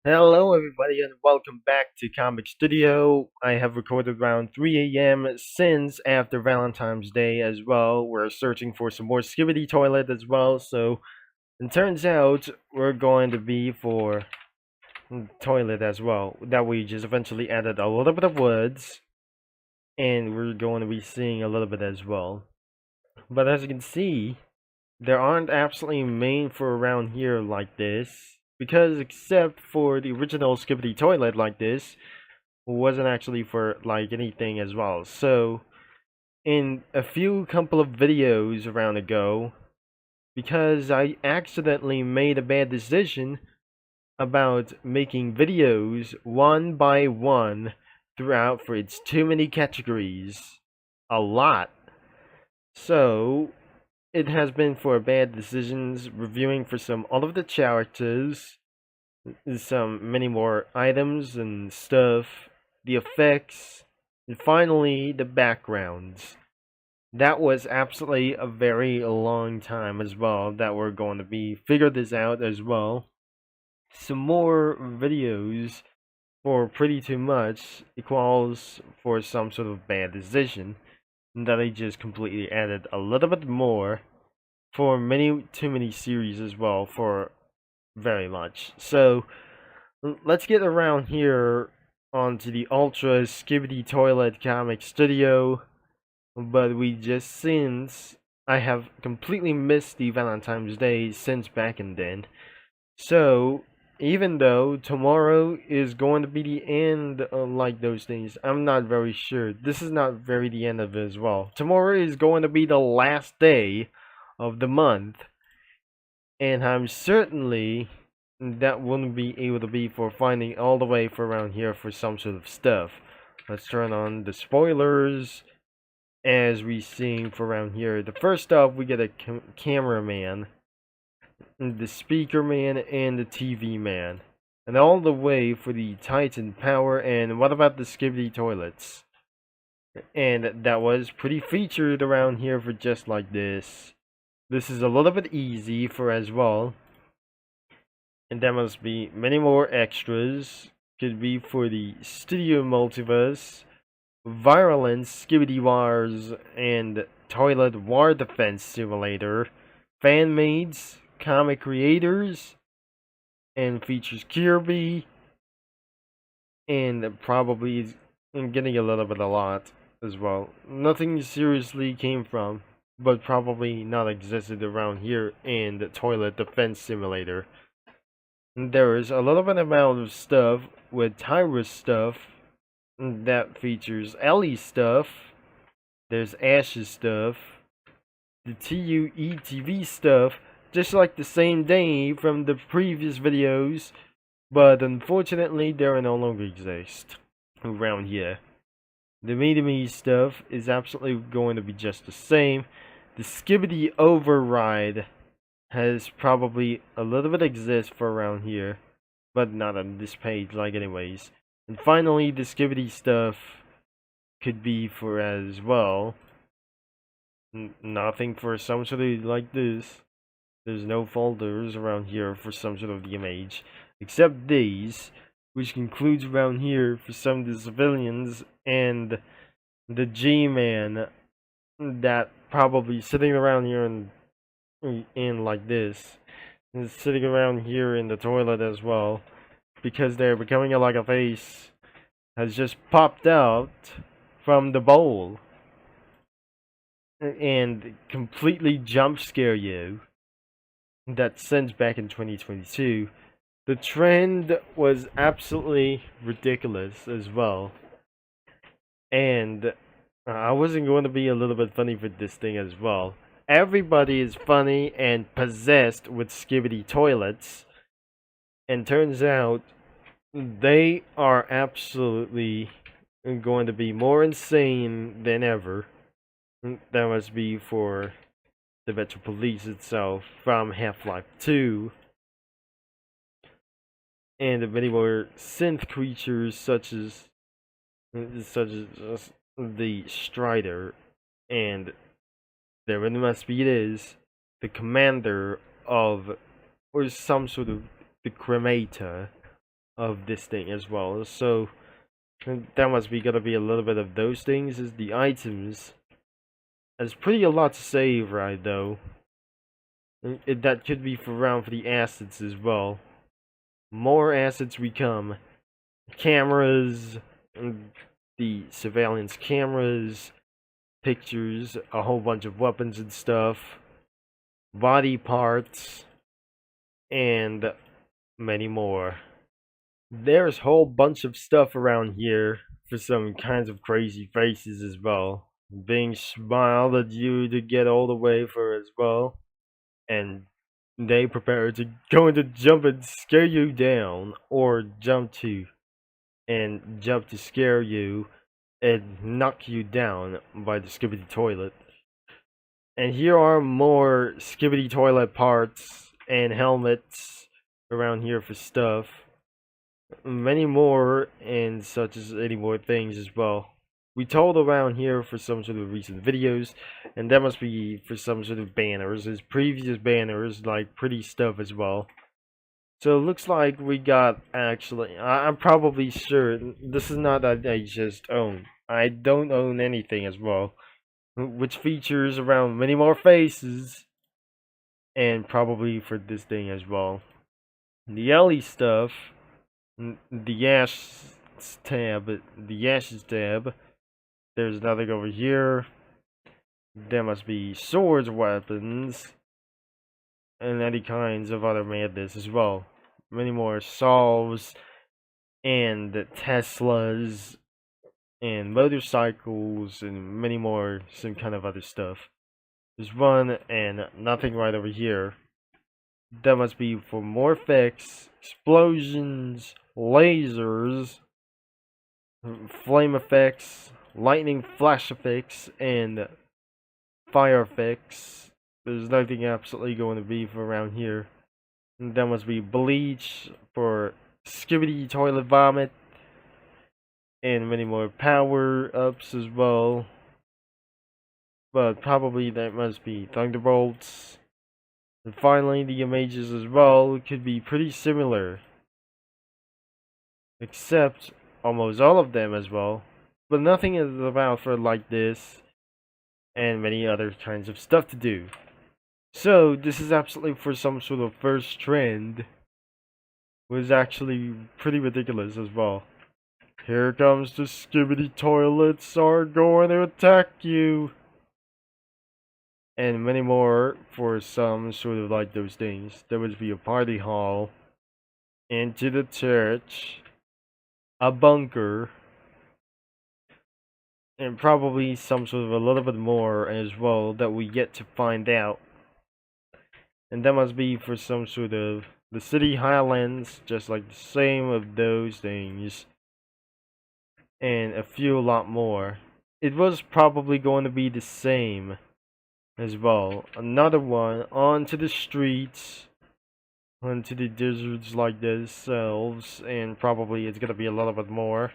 Hello, everybody, and welcome back to Comic Studio. I have recorded around 3 a.m. since after Valentine's Day as well. We're searching for some more Skibidi Toilet as well, so it turns out we're going to be for toilet as well. That we just eventually added a little bit of woods, and we're going to be seeing a little bit as well. But as you can see, there aren't absolutely main for around here like this. Because except for the original Skibidi Toilet like this, wasn't actually for like anything as well. So in a few couple of videos around ago, because I accidentally made a bad decision about making videos one by one throughout for its too many categories. A lot. So it has been for bad decisions, reviewing for some all of the characters, some many more items and stuff, the effects, and finally the backgrounds. That was absolutely a very long time as well that we're going to be figure this out as well. Some more videos for pretty too much equals for some sort of bad decision that I just completely added a little bit more for many too many series as well for very much. So let's get around here onto the Ultra Skibidi Toilet Comic Studio. But we just since I have completely missed the Valentine's Day since back in then. So even though tomorrow is going to be the end of like those things, I'm not very sure. This is not very the end of it as well. Tomorrow is going to be the last day of the month, and I'm certainly that wouldn't be able to be for finding all the way for around here for some sort of stuff. Let's turn on the spoilers as we see for around here. The first off, we get a cameraman, the speaker man, and the TV man. And all the way for the Titan power, and what about the Skibidi toilets? And that was pretty featured around here for just like this. This is a little bit easy for as well. And there must be many more extras. Could be for the Studio Multiverse, Virulence, Skibidi Wars, and Toilet War Defense Simulator, fan maids, comic creators, and features Kirby, and probably is getting a little bit a lot as well. Nothing seriously came from, but probably not existed around here in the Toilet Defense Simulator. There is a little bit amount of stuff with Tyra's stuff that features Ellie's stuff. There's Ash's stuff, the TUETV stuff, just like the same day from the previous videos, but unfortunately they no longer exist around here. The Me stuff is absolutely going to be just the same. The Skibidi Override has probably a little bit exist for around here, but not on this page like anyways. And finally, the Skibidi stuff could be for as well. Nothing for some sort of like this. There's no folders around here for some sort of the image, except these, which concludes around here for some of the civilians and the G-Man that probably sitting around here in like this, and sitting around here in the toilet as well, because they're becoming like a face has just popped out from the bowl and completely jump scare you. That since back in 2022, the trend was absolutely ridiculous as well. And I wasn't going to be a little bit funny for this thing as well. Everybody is funny and possessed with Skibidi toilets, and turns out they are absolutely going to be more insane than ever. That must be for the Metro Police itself from Half-Life 2, and the many more synth creatures such as the Strider, and there it must be it is the commander of or some sort of the cremator of this thing as well. So that must be gonna be a little bit of those things as the items. It's pretty a lot to save, right? Though that could be for around for the assets as well. More assets we come. Cameras, the surveillance cameras, pictures, a whole bunch of weapons and stuff, body parts, and many more. There's a whole bunch of stuff around here for some kinds of crazy faces as well. Being smiled at you to get all the way for as well. And they prepare to going to jump and scare you down, or jump to scare you and knock you down by the Skibidi Toilet. And here are more Skibidi Toilet parts and helmets around here for stuff. Many more, and such as any more things as well. We told around here for some sort of recent videos, and that must be for some sort of banners, as previous banners, like pretty stuff as well. So it looks like we got, actually, I'm probably sure, this is not that I just own. I don't own anything as well, which features around many more faces, and probably for this thing as well. The Ellie stuff, the Ashes tab, there's nothing over here. There must be swords, weapons, and any kinds of other madness as well. Many more solves, and Teslas, and motorcycles, and many more, some kind of other stuff. There's one and nothing right over here. That must be for more effects, explosions, lasers, flame effects, lightning flash effects, and fire effects. There's nothing absolutely going to be for around here. And that must be bleach for Skibidi Toilet Vomit, and many more power ups as well. But probably that must be thunderbolts. And finally, the images as well could be pretty similar, except almost all of them as well. But nothing is about for like this, and many other kinds of stuff to do. So this is absolutely for some sort of first trend. Was actually pretty ridiculous as well. Here comes the Skibidi Toilets are going to attack you. And many more for some sort of like those things. There would be a party hall, into the church, a bunker, and probably some sort of a little bit more as well that we yet to find out. And that must be for some sort of the city highlands, just like the same of those things, and a few lot more. It was probably going to be the same as well. Another one onto the streets, onto the deserts like themselves, and probably it's gonna be a little bit more,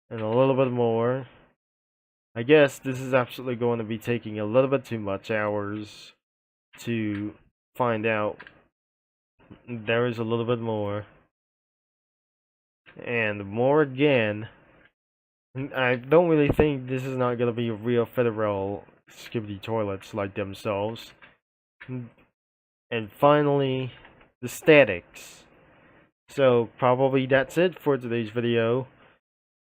and a little bit more. I guess this is absolutely going to be taking a little bit too much hours to find out. There is a little bit more, and more again. I don't really think this is not gonna be a real federal Skibidi Toilets like themselves. And finally, the statics. So probably that's it for today's video.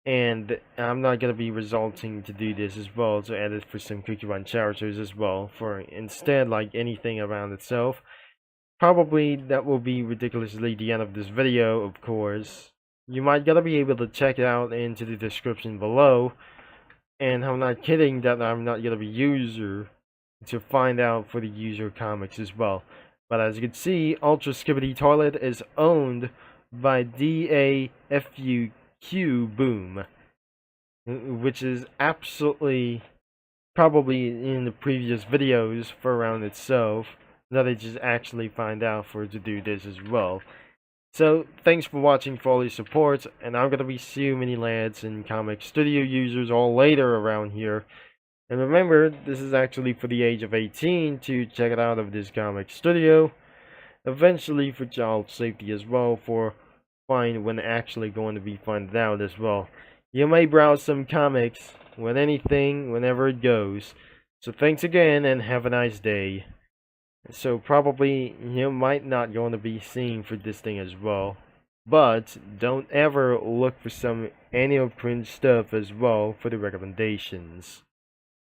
And I'm not gonna be resulting to do this as well, to edit for some Cookie Run characters as well, for instead like anything around itself. Probably that will be ridiculously the end of this video, of course. You might gotta be able to check it out into the description below. And I'm not kidding that I'm not gonna be user to find out for the user comics as well. But as you can see, Ultra Skibidi Toilet is owned by DAFUQ Boom, which is absolutely probably in the previous videos for around itself that I just actually find out for to do this as well. So thanks for watching, for all your support, and I'm gonna be seeing you many lads and comic studio users all later around here. And remember, this is actually for the age of 18 to check it out of this comic studio. Eventually for child safety as well, for find when actually going to be find out as well. You may browse some comics with anything whenever it goes. So thanks again and have a nice day. So probably you might not going to be seeing for this thing as well. But don't ever look for some annual print stuff as well for the recommendations.